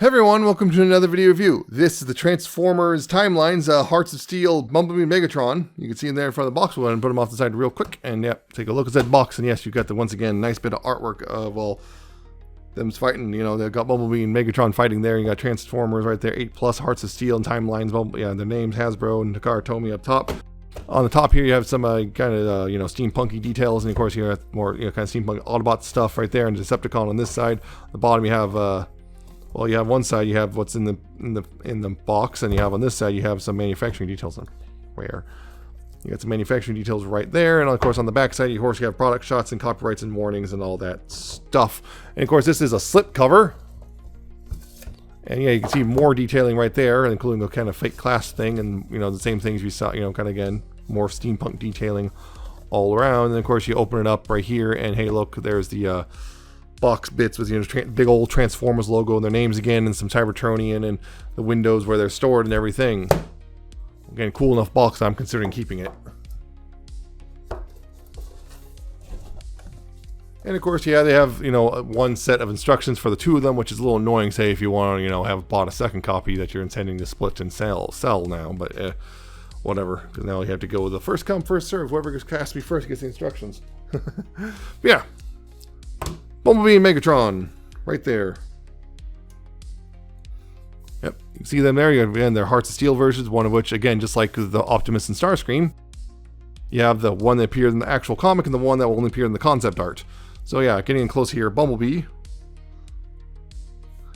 Hey everyone, welcome to another video review. This is the Transformers Timelines, Hearts of Steel, Bumblebee and Megatron. You can see them there in front of the box. We'll go ahead and put them off the side real quick. And yep, take a look at that box. And yes, you've got the, once again, nice bit of artwork of, well, them fighting. You know, they've got Bumblebee and Megatron fighting there. You got Transformers right there, 8+ Hearts of Steel and Timelines. Yeah, their names, Hasbro and Takara Tomy up top. On the top here, you have some kind of, steampunky details. And of course, you have more, kind of steampunk Autobot stuff right there. And Decepticon on this side. On the bottom, you have, well, you have one side, you have what's in the box, and you have on this side, you have some manufacturing details on where you got some manufacturing details right there, and of course on the back side, you have product shots and copyrights and warnings and all that stuff. And of course, this is a slip cover, and yeah, you can see more detailing right there, including the kind of fake class thing, and the same things we saw, kind of again more steampunk detailing all around. And of course, you open it up right here, and hey, look, there's the box bits with big old Transformers logo and their names again, and some Cybertronian and the windows where they're stored and everything. Again, cool enough box, I'm considering keeping it. And of course, yeah, they have one set of instructions for the two of them, which is a little annoying. Say if you want to have bought a second copy that you're intending to split and sell now, but whatever. Because now you have to go with the first come first serve. Whoever gets me first gets the instructions. Yeah. Bumblebee and Megatron, right there. Yep, you can see them there. You have, again, their Hearts of Steel versions, one of which, again, just like the Optimus and Starscream, you have the one that appeared in the actual comic and the one that will only appear in the concept art. So yeah, getting in close here, Bumblebee.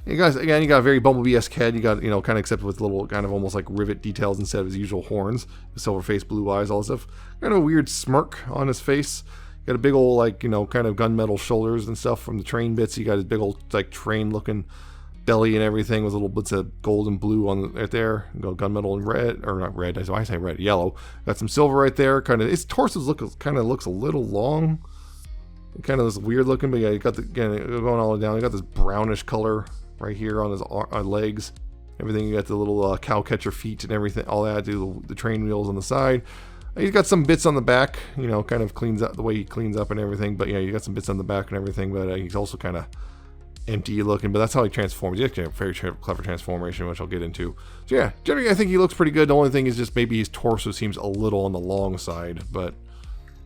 You guys, again, you got a very Bumblebee-esque head. You got, kind of except with little kind of almost like rivet details instead of his usual horns. Silver face, blue eyes, all this stuff. Kind of a weird smirk on his face. Got a big old, kind of gunmetal shoulders and stuff from the train bits. You got his big old, train-looking belly and everything with little bits of gold and blue on right there. Gunmetal and red, or not red, I say red, yellow. Got some silver right there. Kind of, his torso kind of looks a little long. Kind of this weird looking, but yeah, you got again, going all the way down. You got this brownish color right here on his legs. Everything, you got the little cow catcher feet and everything, all that. Do the train wheels on the side. He's got some bits on the back, kind of cleans up the way he cleans up and everything. But yeah, you got some bits on the back and everything. But he's also kind of empty looking. But that's how he transforms. He's actually a very clever transformation, which I'll get into. So yeah, generally I think he looks pretty good. The only thing is just maybe his torso seems a little on the long side. But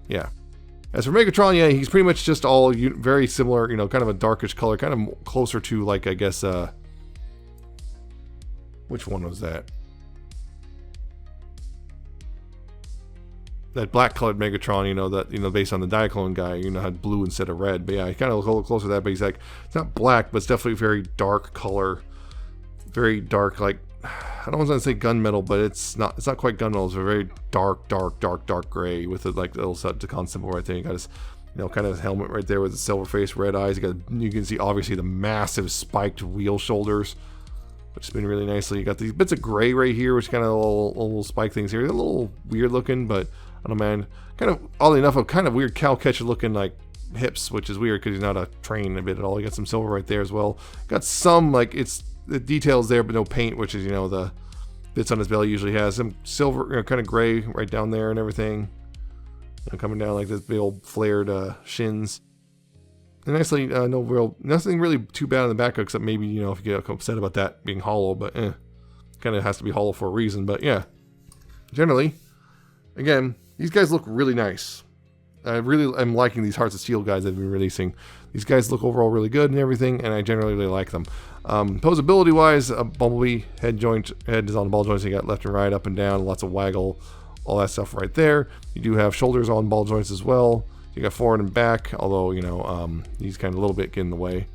yeah. As for Megatron, yeah, he's pretty much just all very similar. Kind of a darkish color, kind of closer to I guess. Which one was that? That black colored Megatron, that based on the Diaclone guy, had blue instead of red. But yeah, he kind of looks a little closer to that. But he's it's not black, but it's definitely very dark color, very dark. I don't want to say gunmetal, but it's not quite gunmetal. It's a very dark gray with a little Decepticon symbol right there. You got his, kind of his helmet right there with the silver face, red eyes. You can see obviously the massive spiked wheel shoulders, which has been really nicely. You got these bits of gray right here, which kind of little spike things here. They're a little weird looking, but I don't know, man. Kind of, oddly enough, a kind of weird cow catcher looking hips, which is weird because he's not a train a bit at all. You got some silver right there as well. Got some it's the details there, but no paint, which is the bits on his belly usually has. Some silver, kind of gray right down there and everything. Coming down like this big old flared shins. And nicely, nothing really too bad on the back except maybe if you get upset about that being hollow, but kind of has to be hollow for a reason. But yeah, generally, again, these guys look really nice. I really am liking these Hearts of Steel guys that have been releasing. These guys look overall really good and everything, and I generally really like them. Posability wise, Bumblebee head is on the ball joints. You got left and right, up and down, lots of waggle, all that stuff right there. You do have shoulders on ball joints as well. You got forward and back, although these kind of a little bit get in the way.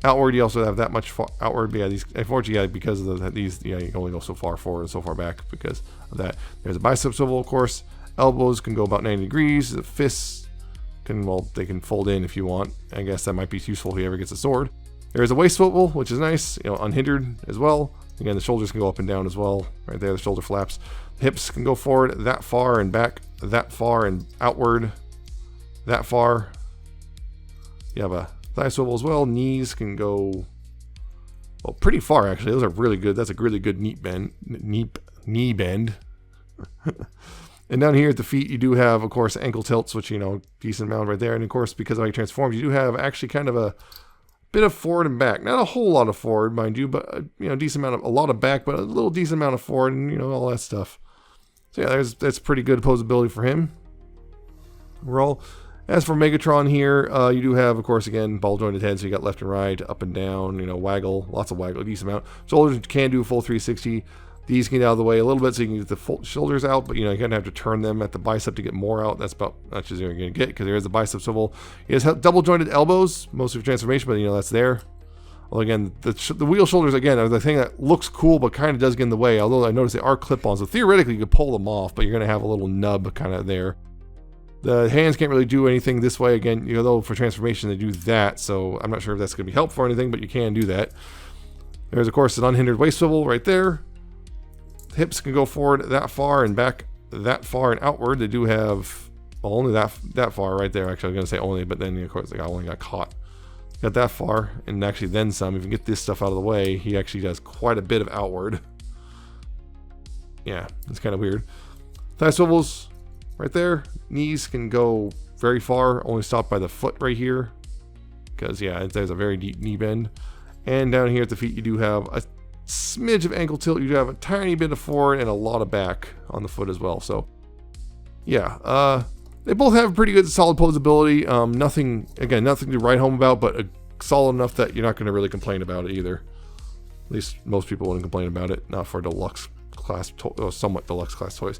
Outward, you also have that much outward. But yeah, these unfortunately, yeah, because of these, you can only go so far forward and so far back because of that. There's a bicep swivel, of course. Elbows can go about 90 degrees. The fists they can fold in if you want. I guess that might be useful if he ever gets a sword. There's a waist swivel, which is nice, unhindered as well. Again, the shoulders can go up and down as well. Right there, the shoulder flaps. The hips can go forward that far and back, that far and outward, that far. You have a thigh swivel as well. Knees can go pretty far actually. Those are really good. That's a really good knee bend. And down here at the feet, you do have, of course, ankle tilts, which decent amount right there. And of course, because of how he transforms, you do have actually kind of a bit of forward and back. Not a whole lot of forward, mind you, but you know, decent amount of, a lot of back, but a little decent amount of forward, and you know, all that stuff. So yeah, that's pretty good opposability for him. Overall, as for Megatron here, you do have, of course, again, ball jointed head, so you got left and right, up and down, you know, waggle, lots of waggle, a decent amount. Shoulders can do a full 360. These can get out of the way a little bit so you can get the full shoulders out, but you know, you're gonna have to turn them at the bicep to get more out. That's about much as you're gonna get, because there is the bicep swivel. He has double jointed elbows, most of your transformation, but you know, that's there. Well, again, the wheel shoulders, again, are the thing that looks cool, but kind of does get in the way, although I notice they are clip-ons, so theoretically you could pull them off, but you're gonna have a little nub kind of there. The hands can't really do anything this way. Again, you know, for transformation they do that, so I'm not sure if that's going to be helpful or anything, but you can do that. There's, of course, an unhindered waist swivel right there. The hips can go forward that far and back that far and outward. They do have, well, only that far right there. Actually, I was going to say only, but then, of course, I only got caught. Got that far, and actually then some. If you get this stuff out of the way, he actually does quite a bit of outward. Yeah, it's kind of weird. Thigh swivels. Right there, knees can go very far, only stopped by the foot right here, because yeah, there's a very deep knee bend. And down here at the feet, you do have a smidge of ankle tilt. You do have a tiny bit of forward and a lot of back on the foot as well. So yeah, they both have pretty good solid posability. Nothing to write home about, but solid enough that you're not going to really complain about it either. At least most people wouldn't complain about it, not for deluxe class, somewhat deluxe class toys.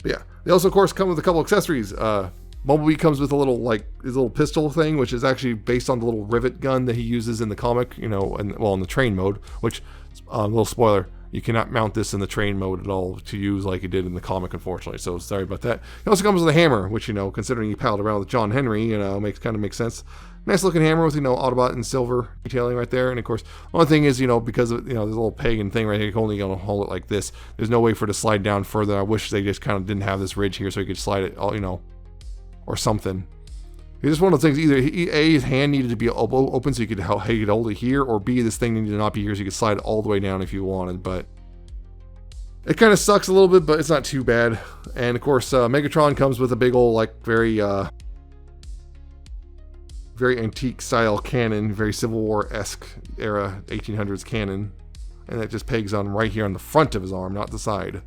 But yeah, they also, of course, come with a couple accessories. Bumblebee comes with a little, like, his little pistol thing, which is actually based on the little rivet gun that he uses in the comic, you know, and well, in the train mode, which, little spoiler, you cannot mount this in the train mode at all to use like it did in the comic, unfortunately, so sorry about that. He also comes with a hammer, which, you know, considering he palled around with John Henry, you know, kind of makes sense. Nice looking hammer with, you know, Autobot and silver detailing right there. And of course, one thing is, you know, because of, you know, there's a little pagan thing right here, you can only hold it like this. There's no way for it to slide down further. I wish they just kind of didn't have this ridge here so you could slide it all, you know, or something. It's just one of those things, either A, his hand needed to be open so you could hold it here, or B, this thing needed to not be here so you could slide it all the way down if you wanted. But it kind of sucks a little bit, but it's not too bad. And of course, Megatron comes with a big old, like, very antique style cannon, very Civil War-esque era 1800s cannon, and that just pegs on right here on the front of his arm, not the side.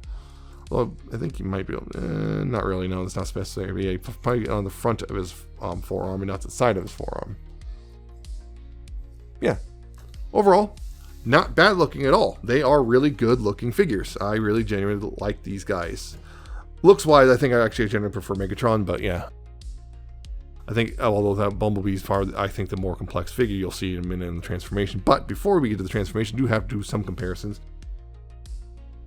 Well, I think you might be able to, not really, no, that's not specific, but yeah, probably on the front of his forearm and not the side of his forearm. Yeah, overall, not bad looking at all. They are really good looking figures. I really genuinely like these guys. Looks wise, I think I actually generally prefer Megatron, but yeah. I think, although that Bumblebee's far, I think the more complex figure, you'll see him in the transformation. But before we get to the transformation, do have to do some comparisons.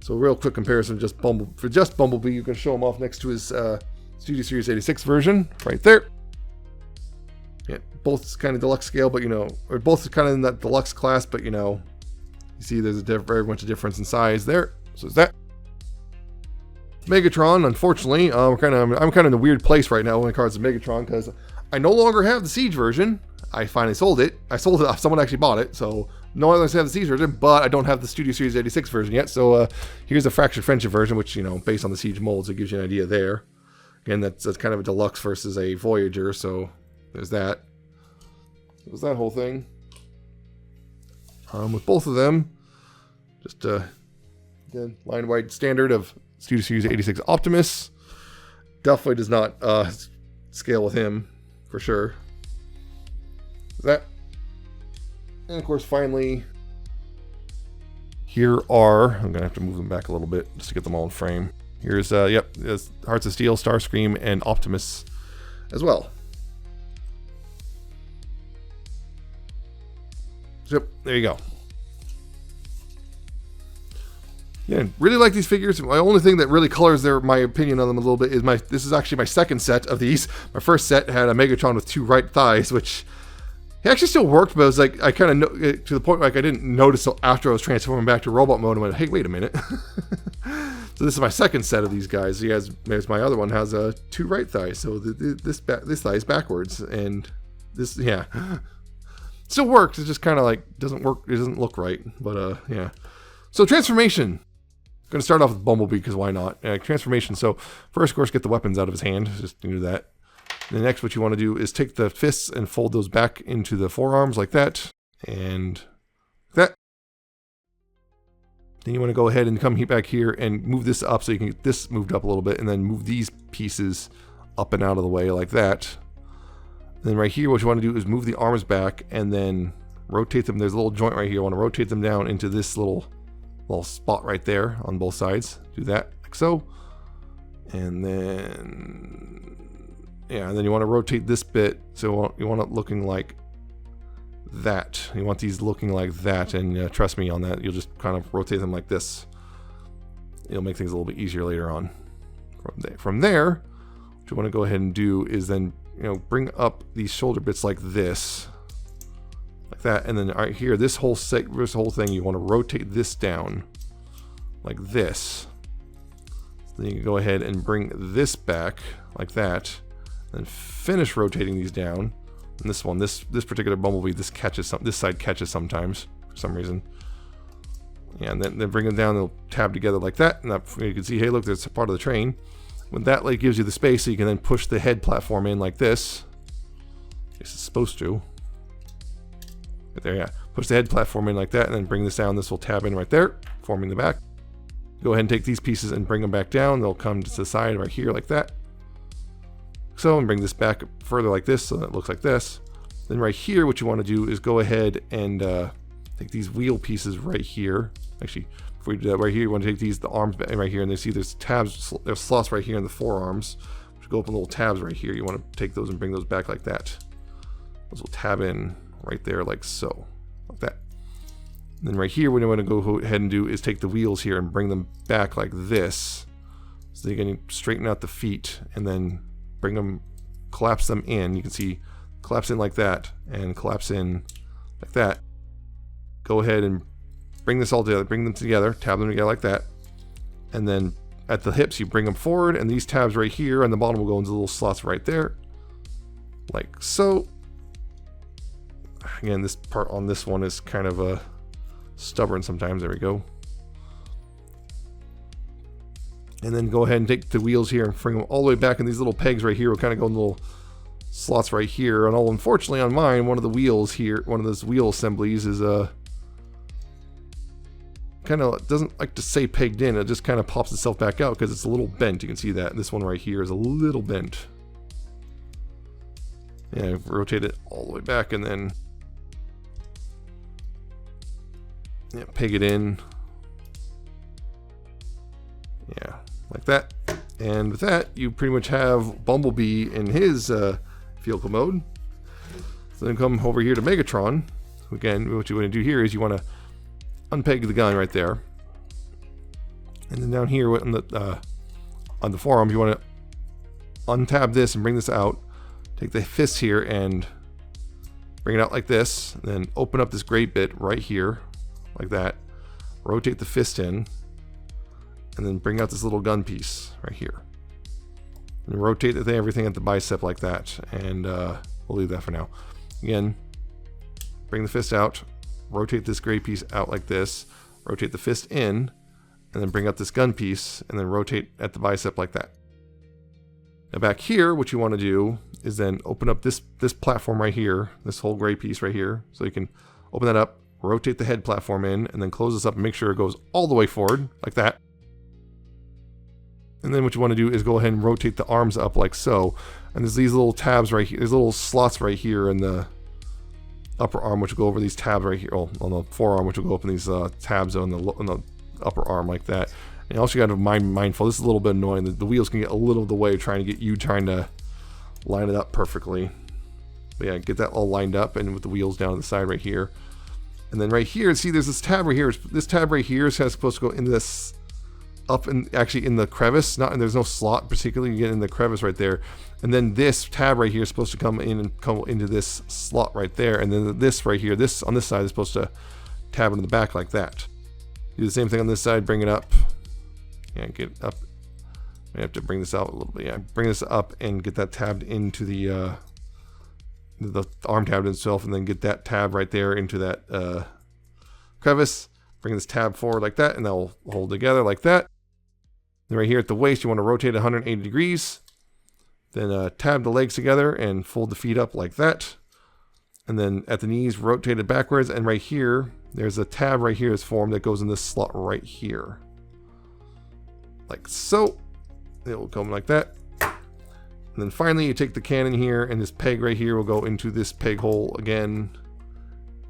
So, real quick comparison, for just Bumblebee, you can show him off next to his Studio Series 86 version, right there. Yeah, both kind of deluxe scale, but you know, or both kind of in that deluxe class, but you know, you see there's very much a difference in size there. So is that. Megatron, unfortunately, I'm kind of in a weird place right now when it comes to Megatron, because I no longer have the Siege version. I finally sold it. Someone actually bought it, so no longer have the Siege version, but I don't have the Studio Series 86 version yet. So here's the Fractured Friendship version, which, you know, based on the Siege molds, it gives you an idea there. Again, that's kind of a deluxe versus a Voyager, so there's that. So there's that whole thing. With both of them, just again, line-wide standard of Studio Series 86 Optimus. Definitely does not scale with him, for sure. That. And of course, finally, here are, I'm going to have to move them back a little bit just to get them all in frame. Here's, there's Hearts of Steel, Starscream, and Optimus as well. So, there you go. Yeah, really like these figures. My only thing that really colors my opinion on them a little bit is this is actually my second set of these. My first set had a Megatron with 2 right thighs, which it actually still worked, but it was like, I kind of, to the point like I didn't notice until after I was transforming back to robot mode, and went, hey, wait a minute. So this is my second set of these guys. My other one has 2 right thighs, so this thigh is backwards, and this, yeah. Still works, it just kind of like, doesn't work, it doesn't look right, but yeah. So transformation. Going to start off with Bumblebee, because why not? Transformation. So first, of course, get the weapons out of his hand. Just do that. The next, what you want to do is take the fists and fold those back into the forearms like that. and that. Then you want to go ahead and come back here and move this up so you can get this moved up a little bit, and then move these pieces up and out of the way like that. And then right here, what you want to do is move the arms back and then rotate them. There's a little joint right here. You want to rotate them down into this little spot right there on both sides. Do that like so. And then, yeah, and then you want to rotate this bit. So you want it looking like that. You want these looking like that, and trust me on that. You'll just kind of rotate them like this. It'll make things a little bit easier later on. From there, what you want to go ahead and do is then bring up these shoulder bits like this, like that, and then right here, this whole thing, you want to rotate this down like this. So then you can go ahead and bring this back like that, and finish rotating these down. And this one, this particular Bumblebee, this side catches sometimes for some reason. Yeah, and then bring them down, they'll tab together like that, and that, you can see, hey, look, there's a part of the train. When that like gives you the space, so you can then push the head platform in like this. It's supposed to. Right there, yeah. Push the head platform in like that, and then bring this down. This will tab in right there, forming the back. Go ahead and take these pieces and bring them back down. They'll come to the side right here like that. So, and bring this back further like this, so that it looks like this. Then right here, what you want to do is go ahead and take these wheel pieces right here. Actually, before you do that, right here, you want to take the arms right here, and you see there's tabs, there's slots right here in the forearms, which go up in little tabs right here. You want to take those and bring those back like that. Those will tab in right there like so, like that. And then right here, what you want to go ahead and do is take the wheels here and bring them back like this. So you can straighten out the feet and then bring them, collapse them in. You can see collapse in like that and collapse in like that. Go ahead and bring this all together, bring them together, tab them together like that. And then at the hips, you bring them forward, and these tabs right here on the bottom will go into little slots right there, like so. Again, this part on this one is kind of stubborn sometimes. There we go. And then go ahead and take the wheels here and bring them all the way back, and these little pegs right here will kind of go in little slots right here. And unfortunately on mine, one of the wheels here, one of those wheel assemblies is kind of doesn't like to say pegged in. It just kind of pops itself back out because it's a little bent. You can see that this one right here is a little bent. Yeah, rotate it all the way back and then peg it in. Yeah, like that. And with that, you pretty much have Bumblebee in his vehicle mode. So then come over here to Megatron. Again, what you want to do here is you want to unpeg the gun right there, and then down here on the forearm, you want to untab this and bring this out. Take the fist here and bring it out like this, and then open up this gray bit right here, like that. Rotate the fist in, and then bring out this little gun piece right here. And rotate everything at the bicep like that, and we'll leave that for now. Again, bring the fist out. Rotate this gray piece out like this, rotate the fist in, and then bring up this gun piece, and then rotate at the bicep like that. Now back here, what you want to do is then open up this platform right here, this whole gray piece right here. So you can open that up, rotate the head platform in, and then close this up and make sure it goes all the way forward, like that. And then what you want to do is go ahead and rotate the arms up like so. And there's these little tabs right here, there's little slots right here in the upper arm, which will go over these tabs right here. Oh, on the forearm, which will go up in these tabs on the upper arm like that. And you also got to be mindful. This is a little bit annoying. The wheels can get a little of the way trying to line it up perfectly. But yeah, get that all lined up, and with the wheels down on the side right here. And then right here, see, there's this tab right here. This tab right here is supposed to go in this up and actually in the crevice. There's no slot particularly. You get in the crevice right there. And then this tab right here is supposed to come in and come into this slot right there. And then this right here, this on this side is supposed to tab into the back like that. Do the same thing on this side, bring it up. Yeah, get it up. I have to bring this out a little bit. Yeah, bring this up and get that tabbed into the arm tab itself, and then get that tab right there into that crevice. Bring this tab forward like that, and that will hold together like that. Then right here at the waist, you want to rotate 180 degrees. Then tab the legs together and fold the feet up like that. And then at the knees, rotated backwards. And right here, there's a tab right here that's formed that goes in this slot right here. Like so. It will come like that. And then finally, you take the cannon here, and this peg right here will go into this peg hole again.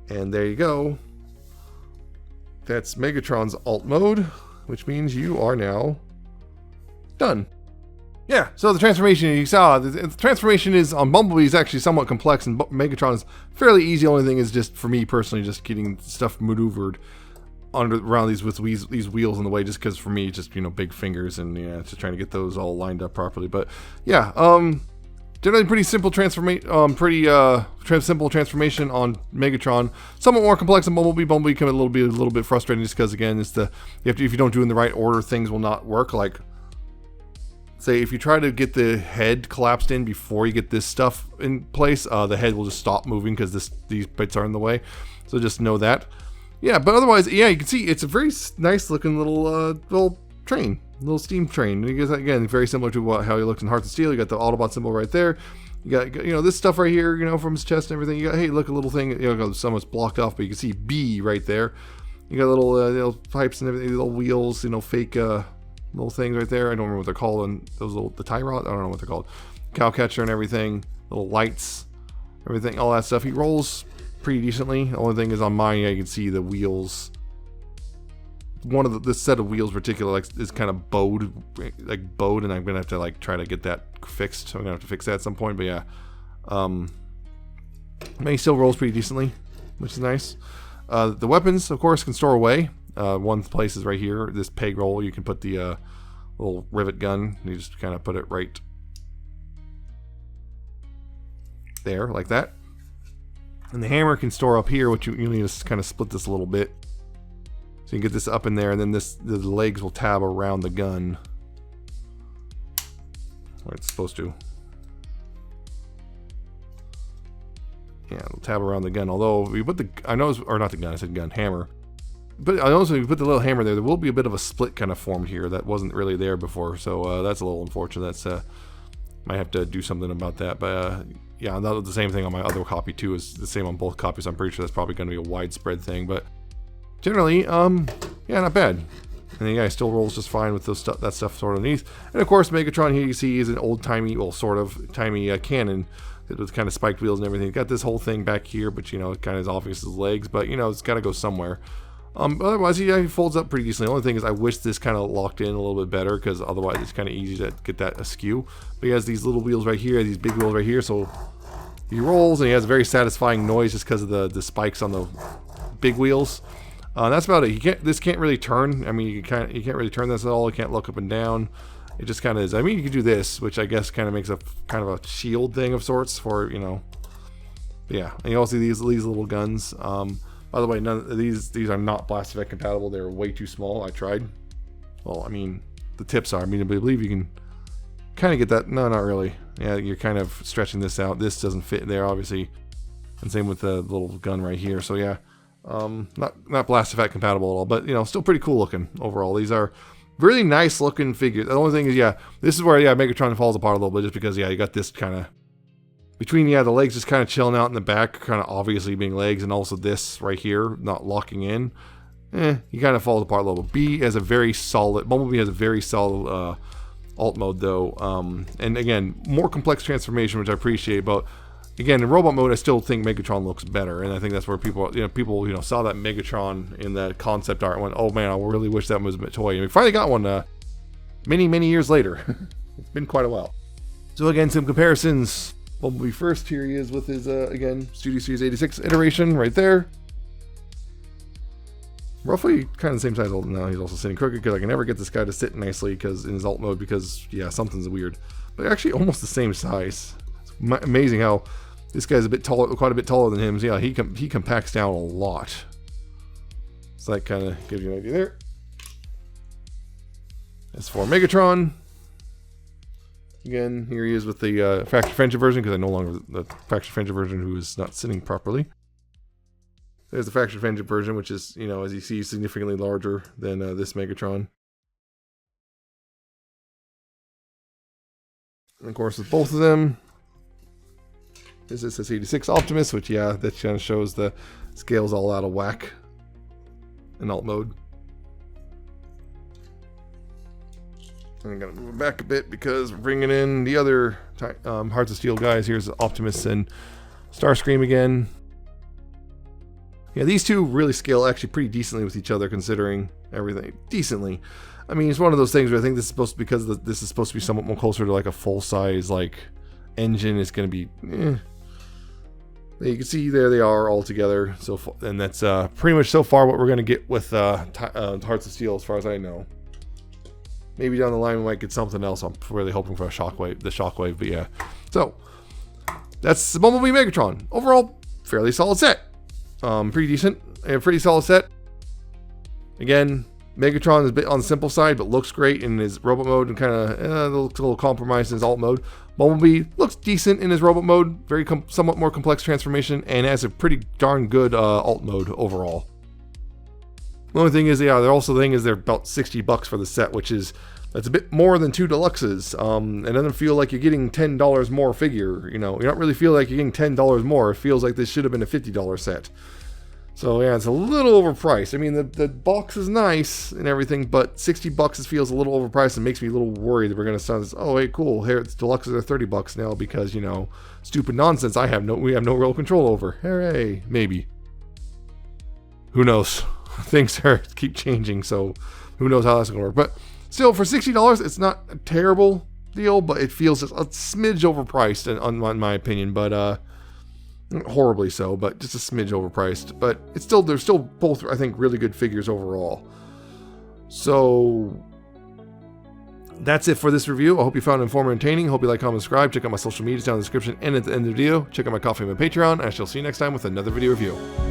And there you go. That's Megatron's alt mode, which means you are now done. Yeah, so the transformation you saw, the transformation is on Bumblebee is actually somewhat complex, and Megatron is fairly easy. The only thing is just for me personally, just getting stuff maneuvered around these with these wheels in the way, just because for me, just big fingers and just trying to get those all lined up properly. But yeah, generally pretty simple transformation, simple transformation on Megatron. Somewhat more complex than Bumblebee. Bumblebee can be a little bit frustrating just because again, it's if you don't do it in the right order, things will not work. Like say if you try to get the head collapsed in before you get this stuff in place, the head will just stop moving because these bits are in the way. So just know that. Yeah, but otherwise, yeah, you can see it's a very nice looking little train, little steam train. And again, very similar to how he looks in Hearts of Steel. You got the Autobot symbol right there. You got this stuff right here, from his chest and everything. You got, hey, look, a little thing, someone's blocked off, but you can see B right there. You got little pipes and everything, little wheels, fake little things right there. I don't remember what they're called. And those the tie rod, I don't know what they're called. Cow catcher and everything, little lights, everything, all that stuff. He rolls pretty decently. The only thing is on mine, you can see the wheels. One of this set of wheels in particular is kind of bowed, and I'm gonna have to try to get that fixed. So I'm gonna have to fix that at some point. But yeah, he still rolls pretty decently, which is nice. The weapons, of course, can store away. One place is right here. This peg roll, you can put the little rivet gun. You just kind of put it right there, like that. And the hammer can store up here, which you need to kind of split this a little bit. So you can get this up in there, and then the legs will tab around the gun. Where it's supposed to. Yeah, it'll tab around the gun. Although, if you put hammer. But I also, if you put the little hammer there will be a bit of a split kind of formed here that wasn't really there before. So that's a little unfortunate. That's might have to do something about that. But yeah, that was the same thing on my other copy too. Is the same on both copies. I'm pretty sure that's probably going to be a widespread thing. But generally, yeah, not bad. And the guy still rolls just fine with that stuff sort of underneath. And of course, Megatron here you see is an old-timey, well, sort of timey cannon with kind of spiked wheels and everything. Got this whole thing back here, but it kind of is obvious his legs, but it's got to go somewhere. Otherwise, he folds up pretty decently. The only thing is I wish this kind of locked in a little bit better, because otherwise it's kind of easy to get that askew. But he has these little wheels right here, these big wheels right here, so he rolls and he has a very satisfying noise just because of the spikes on the big wheels. That's about it. This can't really turn. I mean, you can't really turn this at all. You can't look up and down. It just kind of is. I mean, you can do this, which I guess kind of makes a kind of a shield thing of sorts for But yeah, and you also see these little guns. By the way, none of these are not blast effect compatible. They're way too small. I tried. Well, I mean, the tips are. I mean, I believe you can kind of get that. No, not really. Yeah, you're kind of stretching this out. This doesn't fit there, obviously. And same with the little gun right here. So yeah, not blast effect compatible at all. But still pretty cool looking overall. These are really nice looking figures. The only thing is, yeah, this is where Megatron falls apart a little bit, just because you got this kind of between the legs just kind of chilling out in the back, kind of obviously being legs, and also this right here not locking in. He kind of falls apart a little. Bumblebee has a very solid alt mode though, and again, more complex transformation, which I appreciate. But again, in robot mode, I still think Megatron looks better, and I think that's where people saw that Megatron in that concept art and went, oh man, I really wish that was a toy. And we finally got one many years later. It's been quite a while. So again, some comparisons. Bumblebee first, here he is with his again Studio Series 86 iteration right there. Roughly kind of the same size. Now he's also sitting crooked because I can never get this guy to sit nicely because in his alt mode, because yeah, something's weird. But actually almost the same size. It's amazing how this guy's a bit taller, quite a bit taller than him. So yeah, he compacts down a lot. So that kind of gives you an idea there. As for Megatron, again, here he is with the factory friendship version, because I no longer the factory friendship version who is not sitting properly. There's the factory friendship version, which is, as you see, significantly larger than this Megatron. And of course, with both of them, This is this 86 Optimus, which, yeah, that kind of shows the scales all out of whack in alt mode. I'm going to move it back a bit because we're bringing in the other Hearts of Steel guys. Here's Optimus and Starscream again. Yeah, these two really scale actually pretty decently with each other, considering everything. Decently. I mean, it's one of those things where I think this is supposed to, because this is supposed to be somewhat more closer to like a full-size like engine. It's going to be, You can see there they are all together. So, and that's pretty much so far what we're going to get with Hearts of Steel, as far as I know. Maybe down the line we might get something else. I'm really hoping for the Shockwave, but yeah. So, that's the Bumblebee Megatron. Overall, fairly solid set. Pretty decent. A pretty solid set. Again, Megatron is a bit on the simple side, but looks great in his robot mode and kind of looks a little compromised in his alt mode. Bumblebee looks decent in his robot mode. Very somewhat more complex transformation and has a pretty darn good alt mode overall. The only thing is, yeah, they're about $60 for the set, that's a bit more than 2 deluxes. It doesn't feel like you're getting $10 more figure. You know, you don't really feel like you're getting $10 more. It feels like this should have been a $50 set. So yeah, it's a little overpriced. I mean, the box is nice and everything, but $60 feels a little overpriced and makes me a little worried that we're gonna sound, oh hey, cool, here it's deluxes are $30 now because, you know, stupid nonsense we have no real control over. Hooray, maybe. Who knows? Things keep changing, so who knows how that's gonna work. But still, for $60, it's not a terrible deal, but it feels a smidge overpriced in my opinion. But not horribly so, but just a smidge overpriced. But they're still both, I think, really good figures overall. So that's it for this review. I hope you found it informative and entertaining. Hope you like, comment, subscribe. Check out my social medias down in the description and at the end of the video. Check out my Coffee and my Patreon. I shall see you next time with another video review.